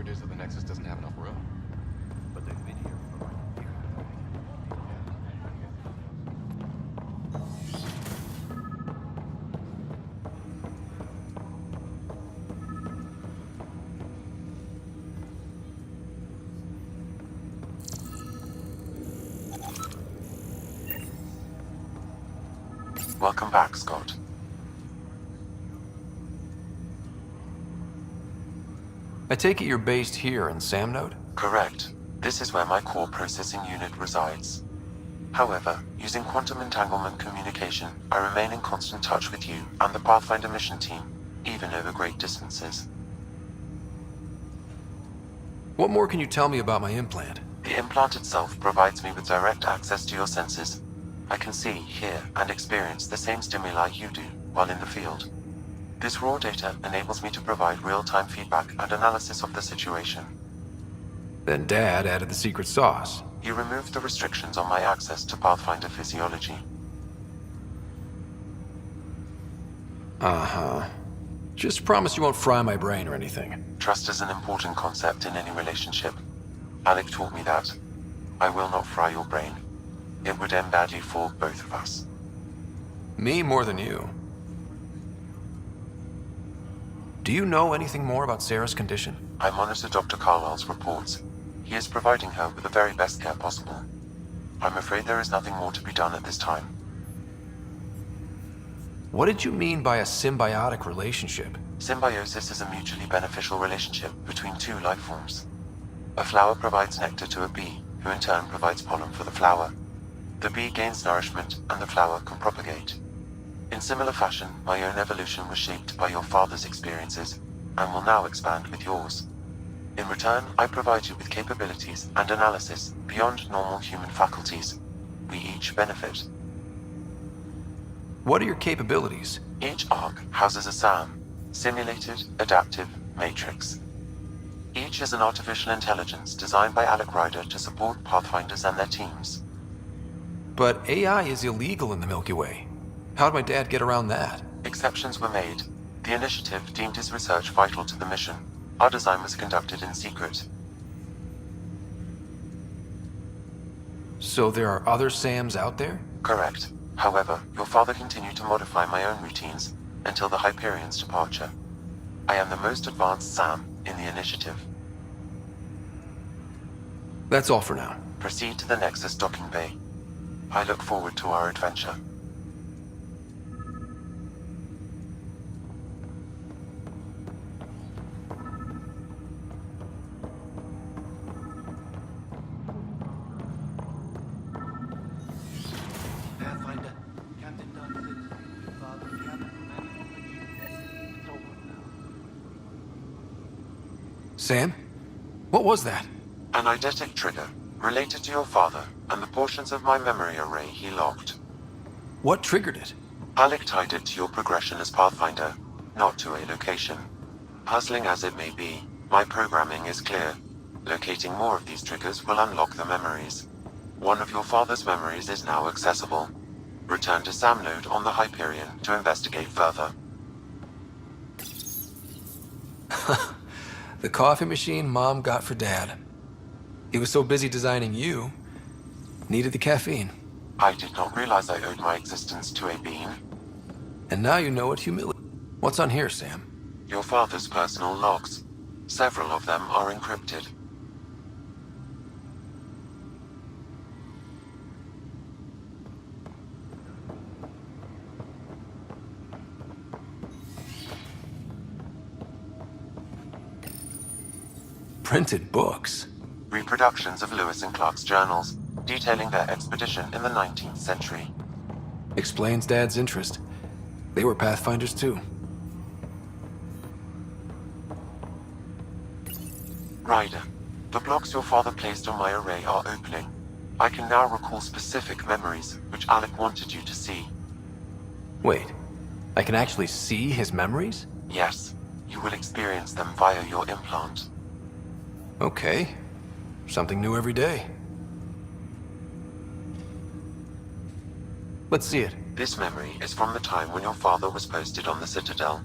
word is that the Nexus doesn't have enough room. But they've been here for like a year. Welcome back, Scott. I take it you're based here in Sam Node? Correct. This is where my core processing unit resides. However, using quantum entanglement communication, I remain in constant touch with you and the Pathfinder mission team, even over great distances. What more can you tell me about my implant? The implant itself provides me with direct access to your senses. I can see, hear, and experience the same stimuli you do while in the field. This raw data enables me to provide real-time feedback and analysis of the situation. Then Dad added the secret sauce. He removed the restrictions on my access to Pathfinder physiology. Uh-huh. Just promise you won't fry my brain or anything. Trust is an important concept in any relationship. Alec taught me that. I will not fry your brain. It would end badly for both of us. Me more than you. Do you know anything more about Sarah's condition? I monitor Dr. Carlisle's reports. He is providing her with the very best care possible. I'm afraid there is nothing more to be done at this time. What did you mean by a symbiotic relationship? Symbiosis is a mutually beneficial relationship between two life forms. A flower provides nectar to a bee, who in turn provides pollen for the flower. The bee gains nourishment, and the flower can propagate. In similar fashion, my own evolution was shaped by your father's experiences, and will now expand with yours. In return, I provide you with capabilities and analysis beyond normal human faculties. We each benefit. What are your capabilities? Each arc houses a SAM, Simulated Adaptive Matrix. Each is an artificial intelligence designed by Alec Ryder to support Pathfinders and their teams. But AI is illegal in the Milky Way. How'd my dad get around that? Exceptions were made. The initiative deemed his research vital to the mission. Our design was conducted in secret. So there are other Sams out there? Correct. However, your father continued to modify my own routines until the Hyperion's departure. I am the most advanced SAM in the initiative. That's all for now. Proceed to the Nexus docking bay. I look forward to our adventure. Pathfinder, Captain Dunn says your father's cabin it's over now. Sam? What was that? An eidetic trigger related to your father and the portions of my memory array he locked. What triggered it? Alec tied it to your progression as Pathfinder, not to a location. Puzzling as it may be, my programming is clear. Locating more of these triggers will unlock the memories. One of your father's memories is now accessible. Return to Sam Node on the Hyperion to investigate further. The coffee machine Mom got for Dad. He was so busy designing you, needed the caffeine. I did not realize I owed my existence to a being. And now you know what humility. What's on here, Sam? Your father's personal logs. Several of them are encrypted. Printed books. Reproductions of Lewis and Clark's journals, detailing their expedition in the 19th century. Explains Dad's interest. They were Pathfinders too. Ryder, the blocks your father placed on my array are opening. I can now recall specific memories, which Alec wanted you to see. Wait, I can actually see his memories? Yes, you will experience them via your implant. Okay. Something new every day. Let's see it. This memory is from the time when your father was posted on the Citadel.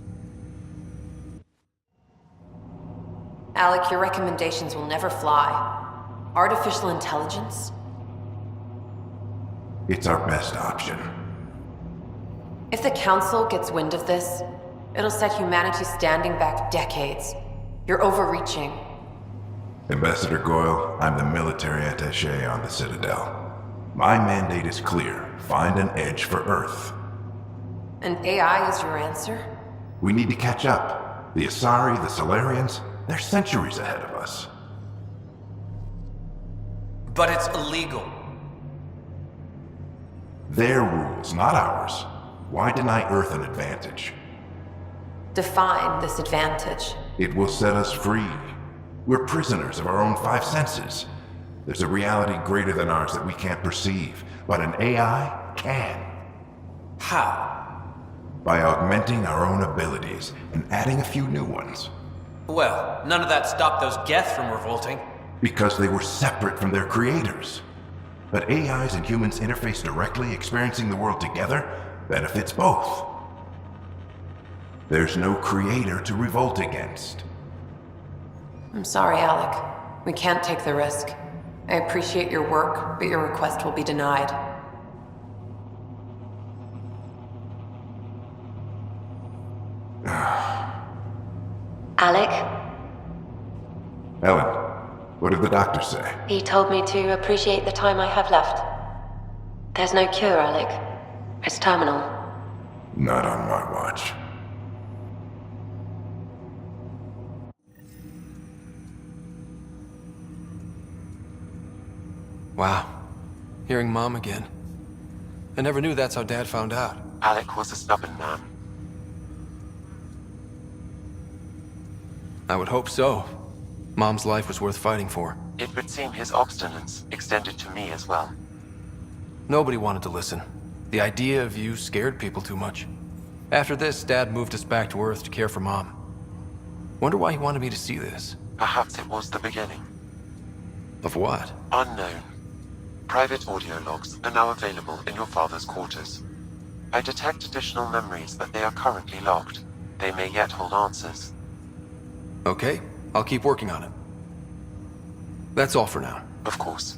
Alec, your recommendations will never fly. Artificial intelligence? It's our best option. If the Council gets wind of this, it'll set humanity standing back decades. You're overreaching. Ambassador Goyle, I'm the military attaché on the Citadel. My mandate is clear. Find an edge for Earth. And AI is your answer? We need to catch up. The Asari, the Solarians, they're centuries ahead of us. But it's illegal. Their rules, not ours. Why deny Earth an advantage? Define this advantage. It will set us free. We're prisoners of our own five senses. There's a reality greater than ours that we can't perceive, but an AI can. How? By augmenting our own abilities and adding a few new ones. Well, none of that stopped those Geth from revolting. Because they were separate from their creators. But AIs and humans interface directly, experiencing the world together, benefits both. There's no creator to revolt against. I'm sorry, Alec. We can't take the risk. I appreciate your work, but your request will be denied. Alec, Ellen, what did the doctor say? he told me to appreciate the time I have left. There's no cure, Alec. It's terminal. Not on my watch. Wow. Hearing Mom again. I never knew that's how Dad found out. Alec was a stubborn man. I would hope so. Mom's life was worth fighting for. It would seem his obstinance extended to me as well. Nobody wanted to listen. The idea of you scared people too much. After this, Dad moved us back to Earth to care for Mom. Wonder why he wanted me to see this. Perhaps it was the beginning. Of what? Unknown. Private audio logs are now available in your father's quarters. I detect additional memories, but they are currently logged. They may yet hold answers. Okay, I'll keep working on it. That's all for now. Of course.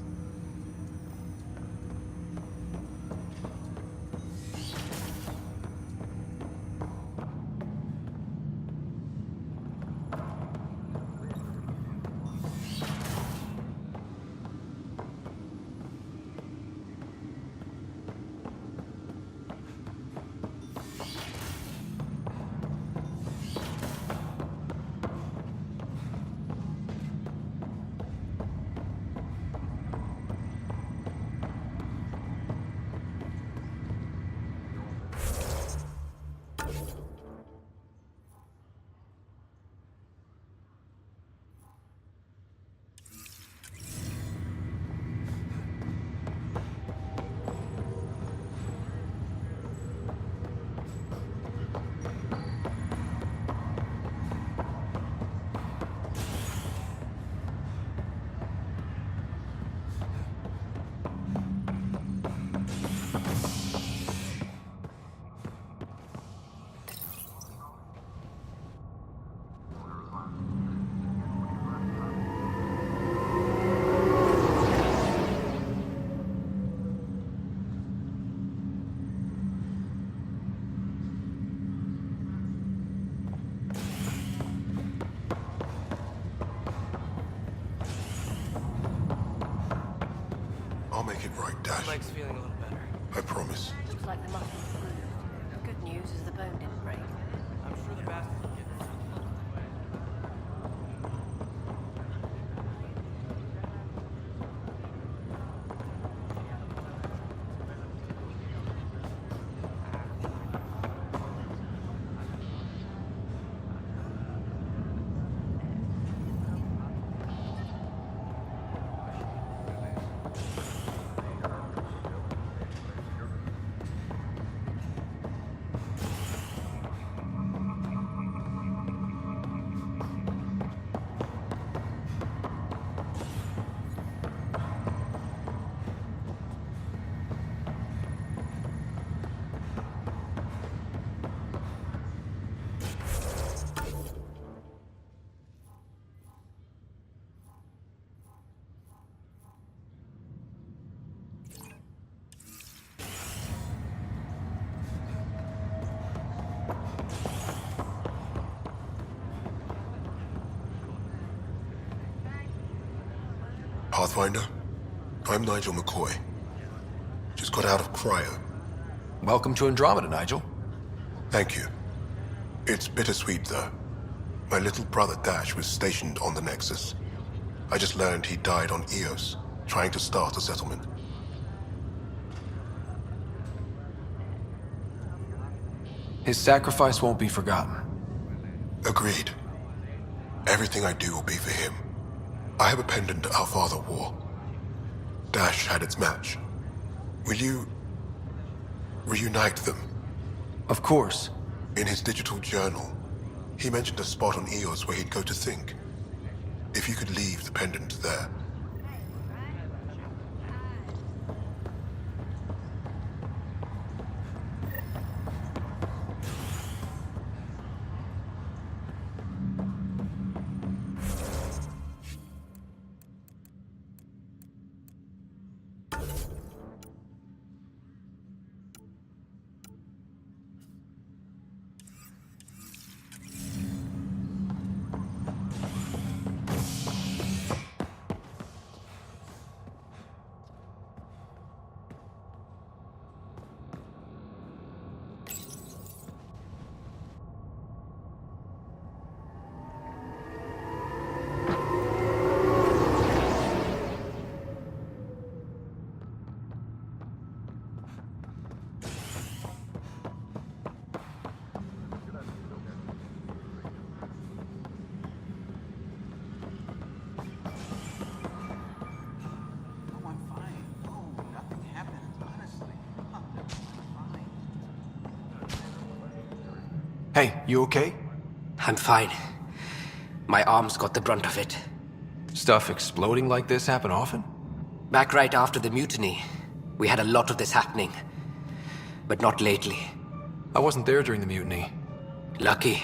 I'll make it right, Dash. Mike's feeling a little better. I promise. Looks like the muffin improved. Good news is the bone didn't break. I'm sure the bastards will get this. Pathfinder. I'm Nigel McCoy. Just got out of cryo. Welcome to Andromeda, Nigel. Thank you. It's bittersweet, though. My little brother Dash was stationed on the Nexus. I just learned he died on Eos, trying to start a settlement. His sacrifice won't be forgotten. Agreed. Everything I do will be for him. I have a pendant our father wore. Dash had its match. Will you reunite them? Of course. In his digital journal, he mentioned a spot on Eos where he'd go to think. If you could leave the pendant there. Hey, you okay? I'm fine. My arms got the brunt of it. Stuff exploding like this happen often? Back right after the mutiny, we had a lot of this happening. But not lately. I wasn't there during the mutiny. Lucky.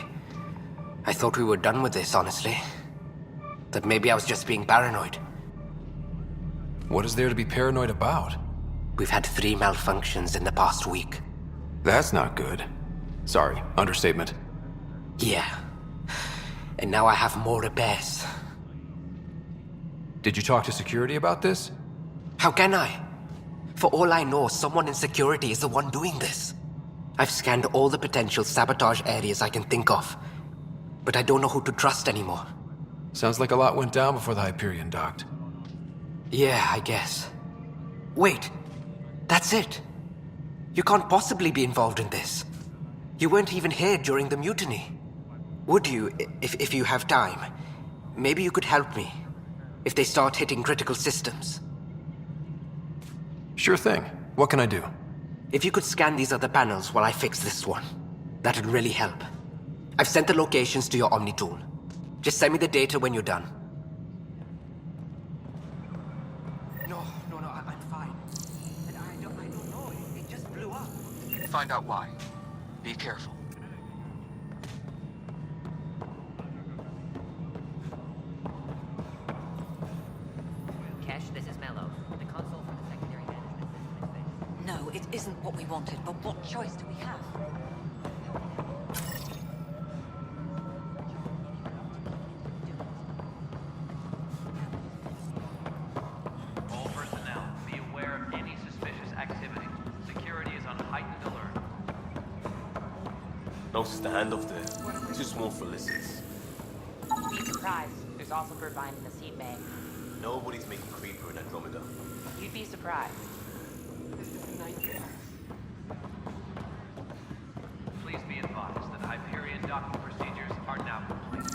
I thought we were done with this, honestly. That maybe I was just being paranoid. What is there to be paranoid about? We've had 3 malfunctions in the past week. That's not good. Sorry, understatement. Yeah. And now I have more repairs. Did you talk to security about this? How can I? For all I know, someone in security is the one doing this. I've scanned all the potential sabotage areas I can think of. But I don't know who to trust anymore. Sounds like a lot went down before the Hyperion docked. Yeah, I guess. Wait. That's it. You can't possibly be involved in this. You weren't even here during the mutiny. Would you, if you have time? Maybe you could help me. If they start hitting critical systems. Sure thing. What can I do? If you could scan these other panels while I fix this one, that'd really help. I've sent the locations to your Omni tool. Just send me the data when you're done. No, I'm fine. I don't know, it just blew up. Find out why. Be careful. Kesh, this is Mello. The console for the secondary management system is fixed. No, it isn't what we wanted, but what choice do we have? All personnel, be aware of any suspicious activity. Security is on heightened alert. Notice the handoff there. Too small for lizards. Be surprised. There's also Purvine in the seed bay. Nobody's making Creeper in Andromeda. You'd be surprised. This is a nightmare. Please be advised that Hyperion docking procedures are now complete.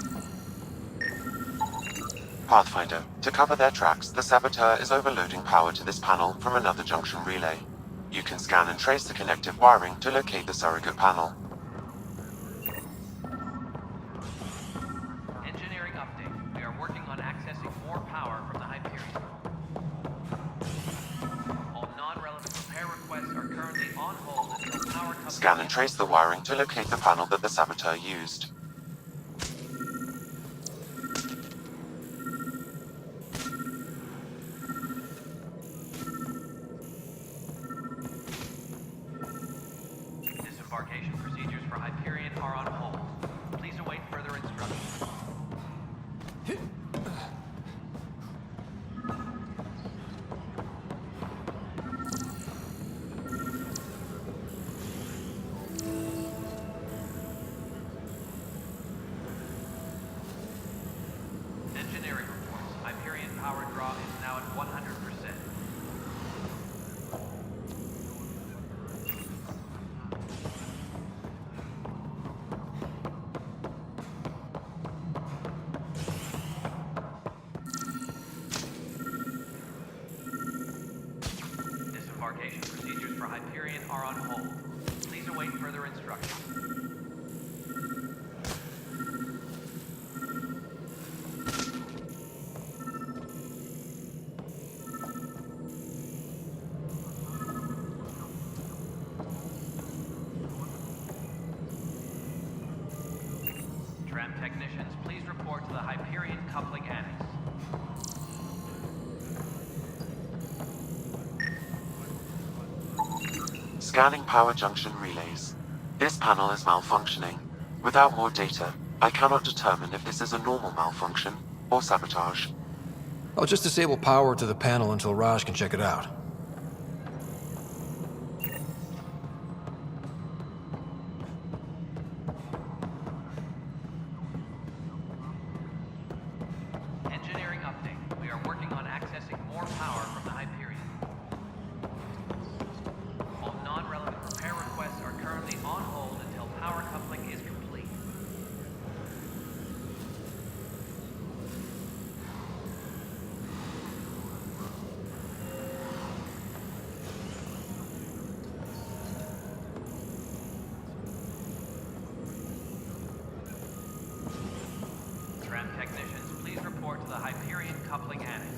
Pathfinder, to cover their tracks, the Saboteur is overloading power to this panel from another junction relay. You can scan and trace the connective wiring to locate the surrogate panel. Engineering update. We are working on accessing more power from the Hyperion. All non-relevant repair requests are currently on hold until power comes. Scan and trace the wiring to locate the panel that the Saboteur used. Disembarkation procedures for Hyperion are on hold. Please await further instructions. Hyperion are on hold. Please await further instructions. Tram technicians, please report to the Hyperion coupling annex. Scanning power junction relays. This panel is malfunctioning. Without more data, I cannot determine if this is a normal malfunction or sabotage. I'll just disable power to the panel until Raj can check it out. Engineering update. We are working on accessing more power from the Hyperion. All non-relevant repair requests are currently on hold until power coupling is complete. Tram technicians, please report to the Hyperion coupling annex.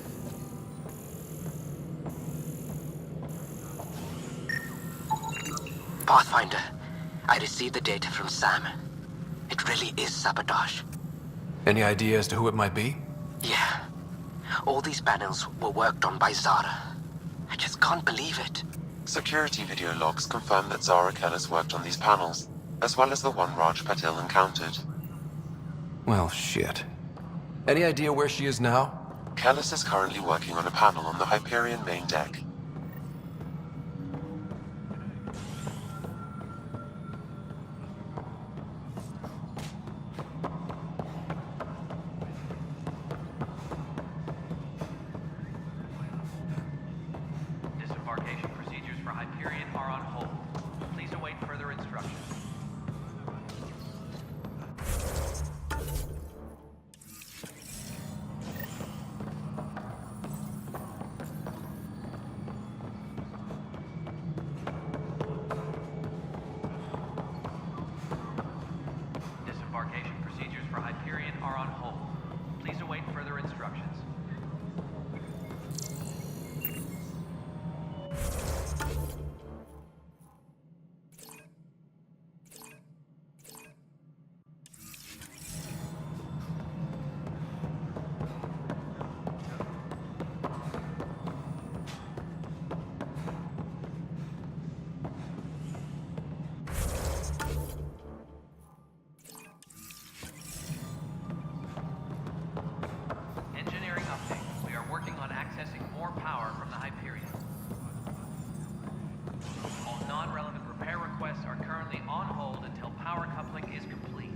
Pathfinder, I received the data from Sam. It really is sabotage. Any idea as to who it might be? Yeah. All these panels were worked on by Zara. I just can't believe it. Security video logs confirm that Zara Kellis worked on these panels, as well as the one Raj Patil encountered. Well, shit. Any idea where she is now? Kellis is currently working on a panel on the Hyperion main deck. Disembarkation procedures for Hyperion are on hold. Please await further instructions. Disembarkation procedures for Hyperion are on hold. Please await further instructions. Engineering update. We are working on accessing more power from the Hyperion. All non-relevant repair requests are currently on hold until power coupling is complete.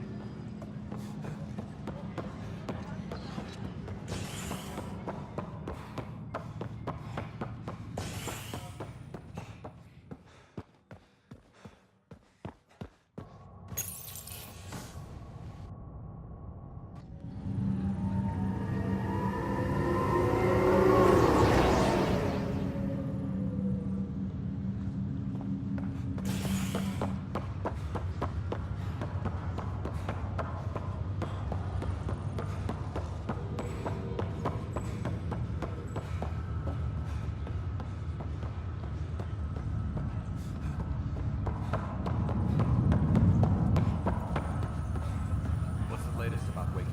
What's the latest about Wake?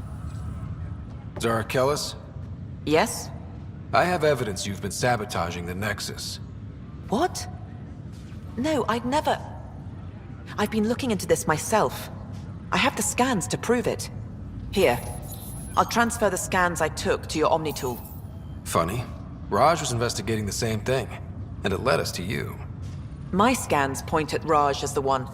Zara Kellis? Yes? I have evidence you've been sabotaging the Nexus. What? No, I'd never... I've been looking into this myself. I have the scans to prove it. Here. I'll transfer the scans I took to your Omni tool. Funny. Raj was investigating the same thing, and it led us to you. My scans point at Raj as the one.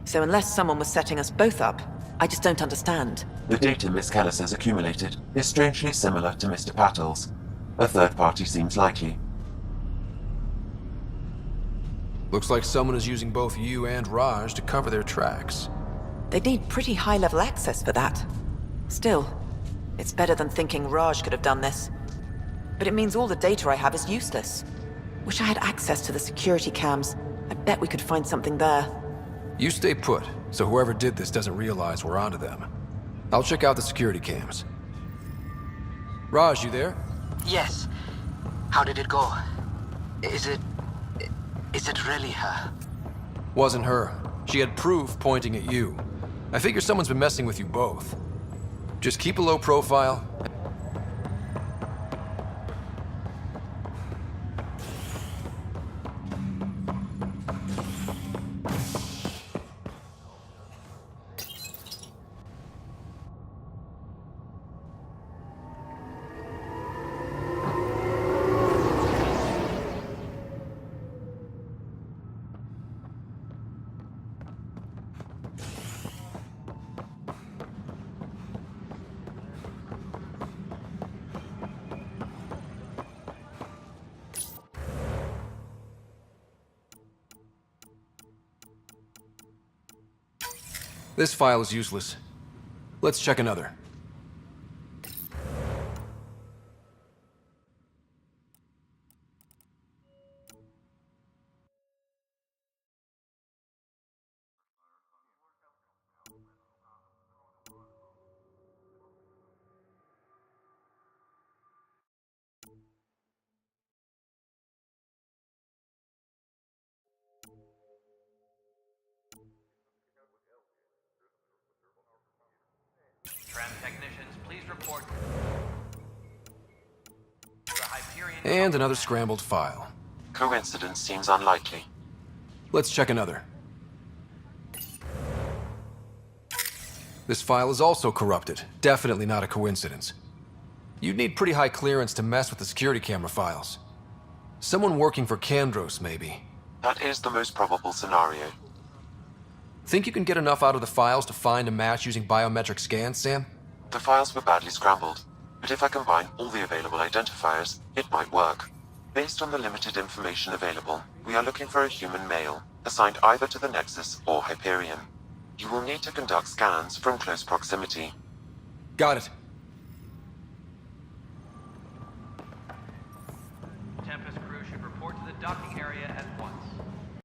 So unless someone was setting us both up, I just don't understand. The data Miss Kellis has accumulated is strangely similar to Mr. Patil's. A third party seems likely. Looks like someone is using both you and Raj to cover their tracks. They'd need pretty high-level access for that. Still, it's better than thinking Raj could have done this. But it means all the data I have is useless. Wish I had access to the security cams. I bet we could find something there. You stay put, so whoever did this doesn't realize we're onto them. I'll check out the security cams. Raj, you there? Yes. How did it go? Is it really her? Wasn't her. She had proof pointing at you. I figure someone's been messing with you both. Just keep a low profile. This file is useless. Let's check another. Tram technicians, please report. The Hyperion. And another scrambled file. Coincidence seems unlikely. Let's check another. This file is also corrupted. Definitely not a coincidence. You'd need pretty high clearance to mess with the security camera files. Someone working for Kandros, maybe. That is the most probable scenario. Think you can get enough out of the files to find a match using biometric scans, Sam? The files were badly scrambled, but if I combine all the available identifiers, it might work. Based on the limited information available, we are looking for a human male, assigned either to the Nexus or Hyperion. You will need to conduct scans from close proximity. Got it. Tempest crew should report to the docking area at once.